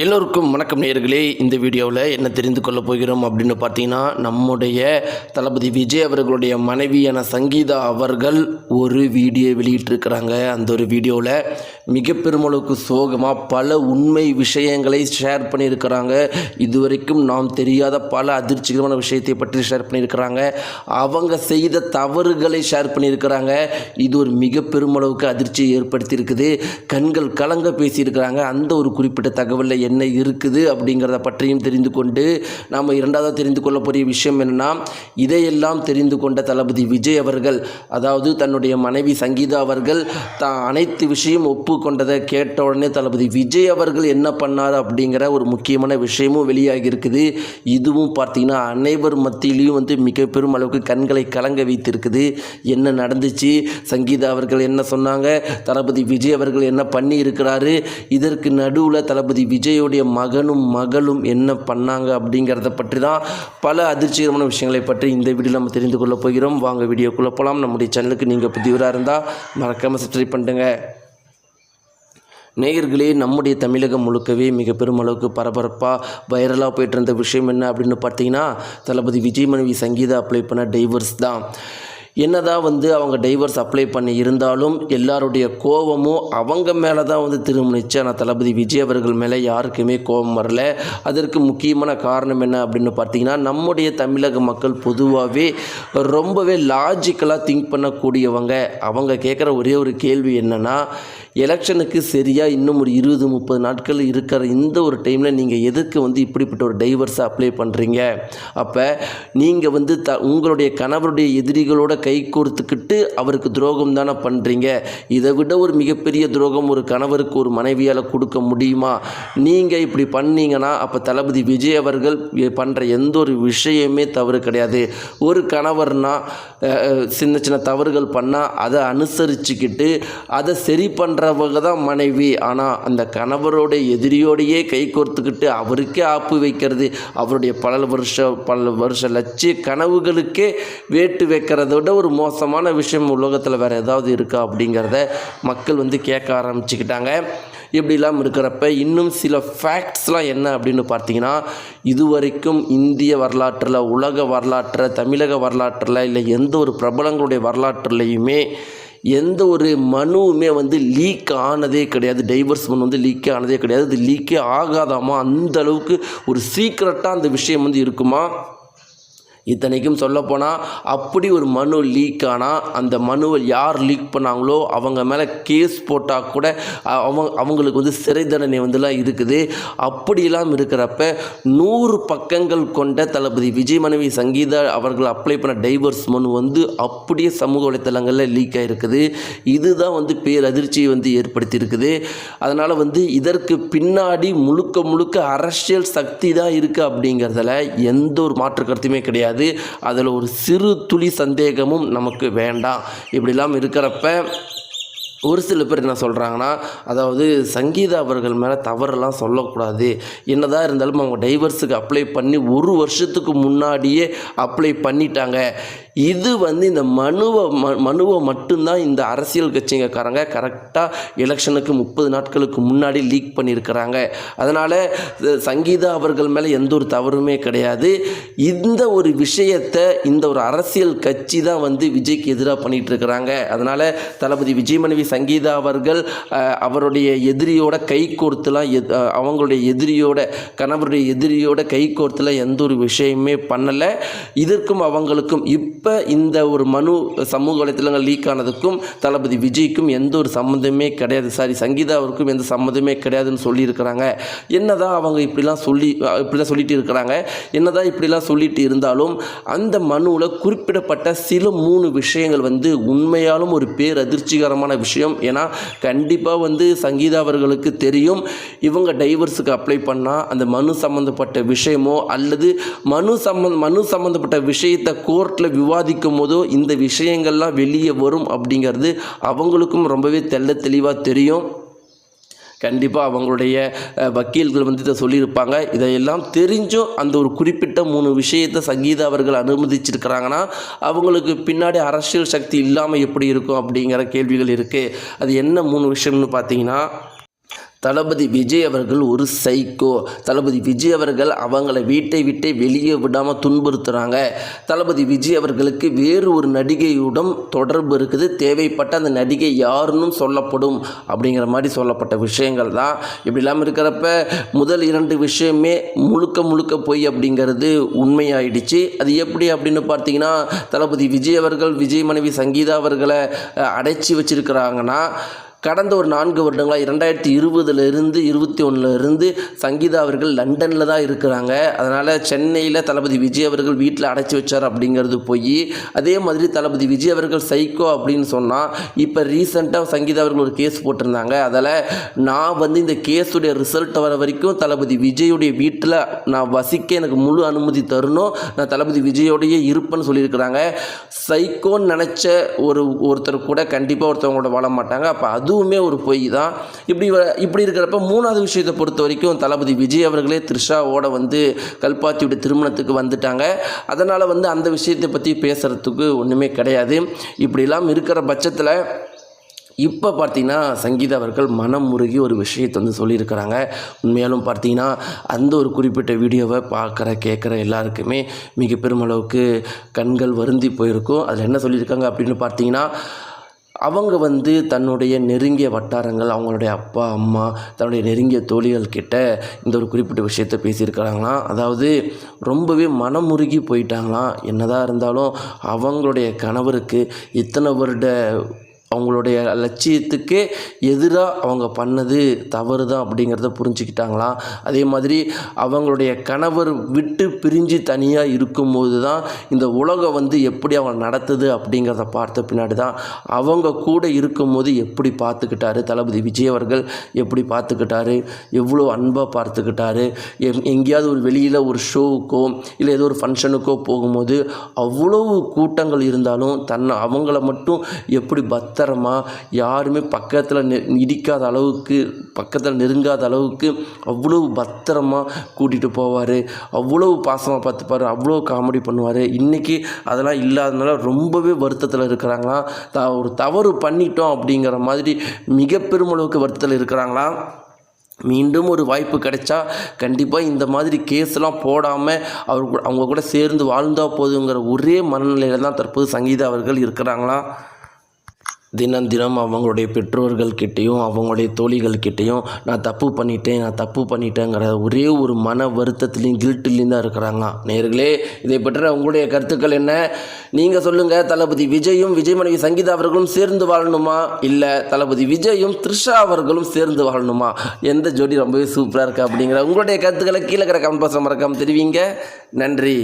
எல்லோருக்கும் வணக்கம் நேயர்களே. இந்த வீடியோவில் என்ன தெரிந்து கொள்ள போகிறோம் அப்படின்னு பார்த்தீங்கன்னா, நம்முடைய தளபதி விஜய் அவர்களுடைய மனைவியான சங்கீதா அவர்கள் ஒரு வீடியோ வெளியிட்டிருக்கிறாங்க. அந்த ஒரு வீடியோவில் மிக பெருமளவுக்கு சோகமாக பல உண்மை விஷயங்களை ஷேர் பண்ணியிருக்கிறாங்க. இதுவரைக்கும் நாம் தெரியாத பல அதிர்ச்சிகரமான விஷயத்தை பற்றி ஷேர் பண்ணியிருக்கிறாங்க. அவங்க செய்த தவறுகளை ஷேர் பண்ணியிருக்கிறாங்க. இது ஒரு மிக பெருமளவுக்கு அதிர்ச்சியை ஏற்படுத்தியிருக்குது. கண்கள் கலங்க பேசியிருக்கிறாங்க. அந்த ஒரு குறிப்பிட்ட தகவலை என்ன இருக்குது அப்படிங்கிறத பற்றியும் தெரிந்து கொண்டு நாம் இரண்டாவது தெரிந்து கொள்ள போகிற விஷயம் என்னன்னா, இதையெல்லாம் தெரிந்து கொண்ட தளபதி விஜய் அவர்கள், அதாவது தன்னுடைய மனைவி சங்கீதா அவர்கள் அனைத்து விஷயம் ஒப்புக்கொண்டதை கேட்ட உடனே தளபதி விஜய் அவர்கள் என்ன பண்ணார் அப்படிங்கிற ஒரு முக்கியமான விஷயமும் வெளியாகி இருக்குது. இதுவும் பார்த்தீங்கன்னா அனைவர் மத்தியிலையும் மிக பெரும் அளவுக்கு கண்களை கலங்க வைத்திருக்குது. என்ன நடந்துச்சு, சங்கீதா அவர்கள் என்ன சொன்னாங்க, தளபதி விஜய் அவர்கள் என்ன பண்ணி இருக்கிறாரு, இதற்கு நடுவில் தளபதி விஜயோடைய மகனும் மகளும் என்ன பண்ணாங்க அப்படிங்கிறத பற்றி தான் பல அதிர்ச்சிகரமான விஷயங்களை பற்றி இந்த வீடியோவில் நம்ம தெரிந்து கொள்ள போகிறோம். வாங்க வீடியோக்குள்ளே போகலாம். நம்முடைய சேனலுக்கு நீங்கள் புதியவராக இருந்தால் மறக்காமல் சப்ஸ்கிரைப் பண்ணுங்க. நேயர்களே, நம்முடைய தமிழகம் முழுக்கவே மிக பெருமளவுக்கு பரபரப்பாக வைரலாக போயிட்டு இருந்த விஷயம் என்ன அப்படின்னு பார்த்தீங்கன்னா, தளபதி விஜய் மனைவி சங்கீதா அப்ளை பண்ண டைவர்ஸ் தான். என்னதான் அவங்க டைவர்ஸ் அப்ளை பண்ணி இருந்தாலும் எல்லாருடைய கோபமும் அவங்க மேலே தான் திரும்பிச்சு. ஆனால் தளபதி விஜய் அவர்கள் மேலே யாருக்குமே கோபம் வரல. அதற்கு முக்கியமான காரணம் என்ன அப்படின்னு பார்த்தீங்கன்னா, நம்முடைய தமிழக மக்கள் பொதுவாகவே ரொம்பவே லாஜிக்கலாக திங்க் பண்ணக்கூடியவங்க. அவங்க கேட்குற ஒரே ஒரு கேள்வி என்னென்னா, எலெக்ஷனுக்கு சரியாக இன்னும் ஒரு 20-30 நாட்கள் இருக்கிற இந்த ஒரு டைமில் நீங்கள் எதுக்கு இப்படிப்பட்ட ஒரு டைவர்ஸை அப்ளை பண்ணுறீங்க? அப்போ நீங்கள் உங்களுடைய கணவருடைய எதிரிகளோட கை கோர்த்துக்கிட்டு அவருக்கு துரோகம் தானே பண்ணுறீங்க. இதை விட ஒரு மிகப்பெரிய துரோகம் ஒரு கணவருக்கு ஒரு மனைவியால் கொடுக்க முடியுமா? நீங்கள் இப்படி பண்ணீங்கன்னா அப்போ தளபதி விஜய் அவர்கள் பண்ணுற எந்த ஒரு விஷயமே தவறு கிடையாது. ஒரு கணவர்னா சின்ன சின்ன தவறுகள் பண்ணால் அதை அனுசரிச்சுக்கிட்டு அதை சரி பண்ணுறவங்க தான் மனைவி. ஆனால் அந்த கணவரோட எதிரியோடையே கை கோர்த்துக்கிட்டு அவருக்கே ஆப்பு வைக்கிறது, அவருடைய பல வருஷ லட்சிய கனவுகளுக்கே வேட்டு வைக்கிறத விட ஒரு மோசமான விஷயம் உலகத்தில் வேறு ஏதாவது இருக்கா அப்படிங்கிறத மக்கள் கேட்க ஆரம்பிச்சுக்கிட்டாங்க. இப்படிலாம் இருக்கிறப்ப இன்னும் சில ஃபேக்ட்ஸ்லாம் என்ன அப்படின்னு பார்த்தீங்கன்னா, இதுவரைக்கும் இந்திய வரலாற்றில், உலக வரலாற்றில், தமிழக வரலாற்றில், இல்லை எந்த ஒரு பிரபலங்களுடைய வரலாற்றுலையுமே எந்த ஒரு மனுவுமே லீக் ஆனதே கிடையாது. டைவர்ஸ் மனு லீக்கே ஆனதே கிடையாது. இது லீக்கே ஆகாதாமா, அந்த அளவுக்கு ஒரு சீக்ரெட்டாக அந்த விஷயம் இருக்குமா? இத்தனைக்கும் சொல்லப்போனால் அப்படி ஒரு மனு லீக் ஆனால் அந்த மனுவை யார் லீக் பண்ணாங்களோ அவங்க மேலே கேஸ் போட்டால் கூட அவங்களுக்கு சிறை தண்டனை இருக்குது. அப்படியெல்லாம் இருக்கிறப்ப 100 பக்கங்கள் கொண்ட தளபதி விஜய் மனைவி சங்கீதா அவர்கள் அப்ளை பண்ண டைவர்ஸ் மனு அப்படியே சமூக வலைத்தளங்களில் லீக் ஆகிருக்குது. இதுதான் பேரதிர்ச்சியை ஏற்படுத்தி இருக்குது. அதனால் இதற்கு பின்னாடி முழுக்க அரசியல் சக்தி தான் இருக்குது அப்படிங்கிறதுல எந்த ஒரு மாற்று கருத்துமே கிடையாது. அதில் ஒரு சிறு துளி சந்தேகமும் நமக்கு வேண்டாம். இப்படிலாம் இருக்கிறப்ப ஒரு சில பேர் என்ன சொல்கிறாங்கன்னா, அதாவது சங்கீதா அவர்கள் மேலே தவறெல்லாம் சொல்லக்கூடாது, என்னதான் இருந்தாலும் அவங்க டைவர்ஸுக்கு அப்ளை பண்ணி 1 வருஷத்துக்கு முன்னாடியே அப்ளை பண்ணிட்டாங்க. இது இந்த மனுவை மட்டும்தான் இந்த அரசியல் கட்சிக்காரங்க கரெக்டாக எலெக்ஷனுக்கு 30 நாட்களுக்கு முன்னாடி லீக் பண்ணியிருக்கிறாங்க. அதனால் சங்கீதா அவர்கள் மேலே எந்த ஒரு தவறுமே கிடையாது. இந்த ஒரு விஷயத்தை இந்த ஒரு அரசியல் கட்சி தான் விஜய்க்கு எதிராக பண்ணிகிட்டு இருக்கிறாங்க. அதனால் தளபதி விஜய் மனைவி சங்கீதா அவர்கள் அவருடைய எதிரியோட கை கோர்த்துலாம் அவங்களுடைய எதிரியோட கணவருடைய எதிரியோட கை கோர்த்துலாம் எந்த ஒரு விஷயமே பண்ணலை. இதற்கும் அவங்களுக்கும் இப்போ இந்த ஒரு மனு சமூக வலைத்தளங்கள் லீக் ஆனதுக்கும் தளபதி விஜய்க்கும் எந்த ஒரு சம்மந்தமே கிடையாது. சங்கீதா அவருக்கும் எந்த சம்மந்தமே கிடையாதுன்னு சொல்லியிருக்கிறாங்க. என்னதான் அவங்க இப்படிலாம் சொல்லிட்டு இருக்கிறாங்க, என்னதான் இப்படிலாம் சொல்லிட்டு இருந்தாலும் அந்த மனுவில் குறிப்பிடப்பட்ட சில 3 விஷயங்கள் உண்மையாலும் ஒரு பேரதிர்ச்சிகரமான விஷயம். ஏன்னா கண்டிப்பாக சங்கீதா அவர்களுக்கு தெரியும், இவங்க டைவர்ஸுக்கு அப்ளை பண்ணால் அந்த மனு சம்மந்தப்பட்ட விஷயமோ அல்லது மனு சம்மந்தப்பட்ட விஷயத்தை கோர்ட்டில் விவாதிக்கும் போதோ இந்த விஷயங்கள்லாம் வெளியே வரும் அப்படிங்கிறது அவங்களுக்கும் ரொம்பவே தெளிவாக தெரியும். கண்டிப்பாக அவங்களுடைய வக்கீல்கள் இதை சொல்லியிருப்பாங்க. இதையெல்லாம் தெரிஞ்சும் அந்த ஒரு குறிப்பிட்ட 3 விஷயத்தை சங்கீதா அவர்கள் அனுமதிச்சிருக்கிறாங்கன்னா அவங்களுக்கு பின்னாடி அரசியல் சக்தி இல்லாமல் எப்படி இருக்கும் அப்படிங்கிற கேள்விகள் இருக்குது. அது என்ன 3 விஷயம்னு பார்த்தீங்கன்னா, தளபதி விஜய் அவர்கள் ஒரு சைக்கோ. தளபதி விஜய் அவர்கள் அவங்கள வீட்டை விட்டே வெளியே விடாமல் துன்புறுத்துகிறாங்க. தளபதி விஜய் அவர்களுக்கு வேறு ஒரு நடிகையுடன் தொடர்பு இருக்குது, தேவைப்பட்ட அந்த நடிகை யாருன்னு சொல்லப்படும் அப்படிங்கிற மாதிரி சொல்லப்பட்ட விஷயங்கள் தான். இப்படி இல்லாமல் இருக்கிறப்ப முதல் 2 விஷயமே முழுக்க பொய் அப்படிங்கிறது உண்மையாயிடுச்சு. அது எப்படி அப்படின்னு பார்த்தீங்கன்னா, தளபதி விஜய் அவர்கள் விஜய் மனைவி சங்கீதா அவர்களை அடைச்சி வச்சிருக்கிறாங்கன்னா, கடந்த ஒரு 4 வருடங்களாக 2020 21 சங்கீதா அவர்கள் லண்டனில் தான் இருக்கிறாங்க. அதனால் சென்னையில் தளபதி விஜய் அவர்கள் வீட்டில் அடைச்சி வச்சார் அப்படிங்கிறது போய், அதே மாதிரி தளபதி விஜய் அவர்கள் சைக்கோ அப்படின்னு சொன்னால், இப்போ ரீசெண்டாக சங்கீதா அவர்கள் ஒரு கேஸ் போட்டிருந்தாங்க. அதில் நான் இந்த கேஸுடைய ரிசல்ட் வர வரைக்கும் தளபதி விஜயுடைய வீட்டில் நான் வசிக்க எனக்கு முழு அனுமதி தரணும், நான் தளபதி விஜயோடையே இருப்பேன்னு சொல்லியிருக்கிறாங்க. சைக்கோன்னு நினச்ச ஒருத்தர் கூட கண்டிப்பாக ஒருத்தவங்களோட வாழ மாட்டாங்க. அப்போ அதுவுமே ஒரு பொய் தான். இப்படி இருக்கிறப்ப 3வது விஷயத்தை பொறுத்த வரைக்கும் தளபதி விஜய் அவர்களே த்ரிஷாவோட கல்பாத்தியோட திருமணத்துக்கு வந்துட்டாங்க. அதனால் அந்த விஷயத்தை பற்றி பேசுகிறதுக்கு ஒன்றுமே கிடையாது. இப்படிலாம் இருக்கிற பட்சத்தில் இப்போ பார்த்தீங்கன்னா சங்கீதா அவர்கள் மனம் முருகி ஒரு விஷயத்தை சொல்லியிருக்கிறாங்க. உண்மையாலும் பார்த்தீங்கன்னா அந்த ஒரு குறிப்பிட்ட வீடியோவை பார்க்குற கேட்குற எல்லாருக்குமே மிக பெருமளவுக்கு கண்கள் வருந்தி போயிருக்கும். அதில் என்ன சொல்லியிருக்காங்க அப்படின்னு பார்த்தீங்கன்னா, அவங்க தன்னுடைய நெருங்கிய வட்டாரங்கள், அவங்களுடைய அப்பா அம்மா, தன்னுடைய நெருங்கிய தோழிகள் கிட்ட இந்த ஒரு குறிப்பிட்ட விஷயத்தை பேசியிருக்கிறாங்களாம். அதாவது ரொம்பவே மனமுருகி போயிட்டாங்களாம். என்னதான் இருந்தாலும் அவங்களுடைய கணவருக்கு இத்தனை வருட அவங்களுடைய லட்சியத்துக்கே எதிராக அவங்க பண்ணது தவறு தான் அப்படிங்கிறத புரிஞ்சுக்கிட்டாங்களாம். அதே மாதிரி அவங்களுடைய கணவர் விட்டு பிரிஞ்சு தனியாக இருக்கும்போது தான் இந்த உலகம் எப்படி அவங்க நடத்துது அப்படிங்கிறத பார்த்த பின்னாடி தான் அவங்க கூட இருக்கும்போது எப்படி பார்த்துக்கிட்டாரு தளபதி விஜய் அவர்கள், எப்படி பார்த்துக்கிட்டாரு, எவ்வளோ அன்பாக பார்த்துக்கிட்டாரு. எங்கேயாவது ஒரு வெளியில் ஒரு ஷோவுக்கோ இல்லை ஏதோ ஒரு ஃபங்க்ஷனுக்கோ போகும்போது அவ்வளவு கூட்டங்கள் இருந்தாலும் அவங்கள மட்டும் எப்படி யாருமே பக்கத்தில் இடிக்காத அளவுக்கு, பக்கத்தில் நெருங்காத அளவுக்கு அவ்வளவு பத்திரமா கூட்டிகிட்டு போவார். அவ்வளவு பாசமாக பார்த்துப்பார், அவ்வளோ காமெடி பண்ணுவார். இன்றைக்கி அதெல்லாம் இல்லாதனால ரொம்பவே வருத்தத்தில் இருக்கிறாங்களாம். ஒரு தவறு பண்ணிட்டோம் அப்படிங்கிற மாதிரி மிக பெருமளவுக்கு வருத்தத்தில் இருக்கிறாங்களாம். மீண்டும் ஒரு வாய்ப்பு கிடைச்சா கண்டிப்பாக இந்த மாதிரி கேஸ்லாம் போடாமல் அவங்க கூட சேர்ந்து வாழ்ந்தால் போதுங்கிற ஒரே மனநிலையில் தான் தற்போது சங்கீதா அவர்கள் இருக்கிறாங்களாம். தினம் அவங்களுடைய பெற்றோர்கள்கிட்டையும் அவங்களுடைய தோழிகள்கிட்டையும் நான் தப்பு பண்ணிட்டேங்கிற ஒரே ஒரு மன வருத்தத்துலேயும் கில்ட்டிலையும் தான் இருக்கிறாங்க. நேயர்களே, இதை பற்றி உங்களுடைய கருத்துக்கள் என்ன? நீங்கள் சொல்லுங்கள். தளபதி விஜயும் விஜய் மனைவி சங்கீதா அவர்களும் சேர்ந்து வாழணுமா, இல்லை தளபதி விஜயும் த்ரிஷா அவர்களும் சேர்ந்து வாழணுமா? எந்த ஜோடி ரொம்பவே சூப்பராக இருக்குது அப்படிங்கிற உங்களுடைய கருத்துக்களை கீழே இருக்கிற கமெண்ட் பாக்ஸில் மறக்காமல் தெரிவிங்க. நன்றி.